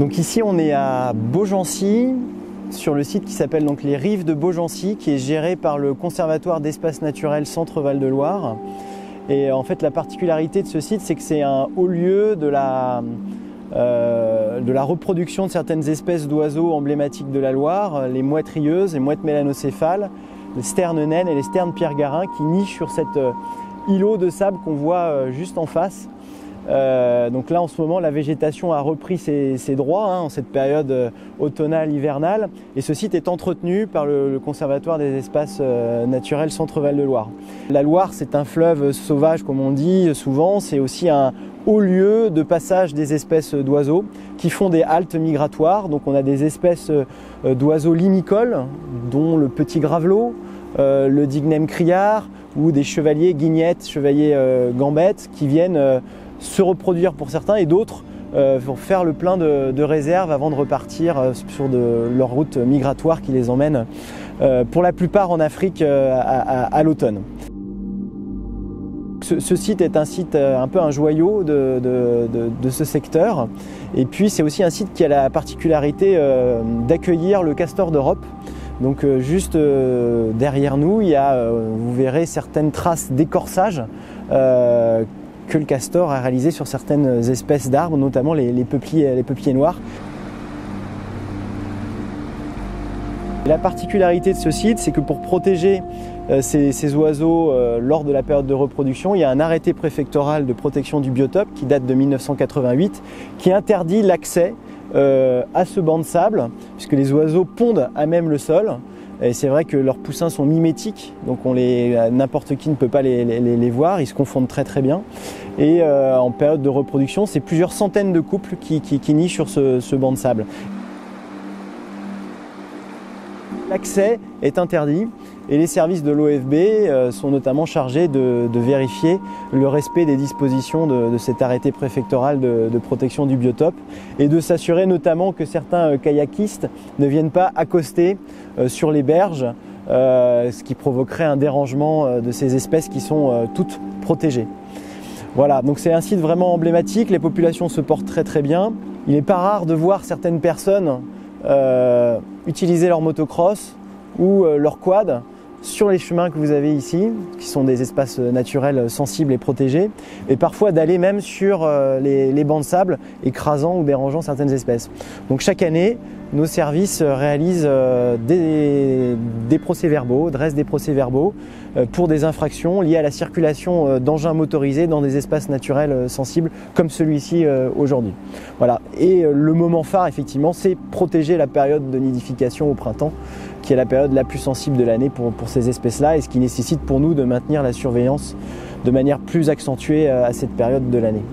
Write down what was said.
Donc ici on est à Beaugency, sur le site qui s'appelle donc les Rives de Beaugency, qui est géré par le Conservatoire d'espaces naturels Centre-Val de Loire. Et en fait la particularité de ce site, c'est que c'est un haut lieu de la reproduction de certaines espèces d'oiseaux emblématiques de la Loire, les mouettes rieuses, les mouettes mélanocéphales, les sternes naines et les sternes pierre-garin qui nichent sur cet îlot de sable qu'on voit juste en face. Donc là en ce moment la végétation a repris ses droits en cette période automnale hivernale, et ce site est entretenu par le Conservatoire des espaces naturels Centre-Val de Loire. La Loire, c'est un fleuve sauvage comme on dit souvent, c'est aussi un haut lieu de passage des espèces d'oiseaux qui font des haltes migratoires. Donc on a des espèces d'oiseaux limicoles dont le petit gravelot, le dignème criard ou des chevaliers guignettes, chevaliers gambettes qui viennent se reproduire pour certains, et d'autres pour faire le plein de réserves avant de repartir sur leur route migratoire qui les emmène pour la plupart en Afrique à l'automne. Ce site est un site un peu un joyau de ce secteur, et puis c'est aussi un site qui a la particularité d'accueillir le castor d'Europe. Donc juste derrière nous, il y a, vous verrez, certaines traces d'écorçage que le castor a réalisé sur certaines espèces d'arbres, notamment les peupliers noirs. La particularité de ce site, c'est que pour protéger ces oiseaux lors de la période de reproduction, il y a un arrêté préfectoral de protection du biotope qui date de 1988 qui interdit l'accès à ce banc de sable, puisque les oiseaux pondent à même le sol. Et c'est vrai que leurs poussins sont mimétiques, donc n'importe qui ne peut pas les voir, ils se confondent très bien. Et en période de reproduction, c'est plusieurs centaines de couples qui nichent sur ce banc de sable. L'accès est interdit et les services de l'OFB sont notamment chargés de vérifier le respect des dispositions de cet arrêté préfectoral de protection du biotope, et de s'assurer notamment que certains kayakistes ne viennent pas accoster sur les berges, ce qui provoquerait un dérangement de ces espèces qui sont toutes protégées. Voilà, donc c'est un site vraiment emblématique, les populations se portent très bien. Il n'est pas rare de voir certaines personnes utiliser leur motocross ou leur quad sur les chemins que vous avez ici, qui sont des espaces naturels sensibles et protégés, et parfois d'aller même sur les bancs de sable, écrasant ou dérangeant certaines espèces. Donc chaque année, nos services réalisent des procès-verbaux, dressent des procès-verbaux pour des infractions liées à la circulation d'engins motorisés dans des espaces naturels sensibles comme celui-ci aujourd'hui. Voilà. Et le moment phare, effectivement, c'est protéger la période de nidification au printemps, qui est la période la plus sensible de l'année pour ces espèces-là, et ce qui nécessite pour nous de maintenir la surveillance de manière plus accentuée à cette période de l'année.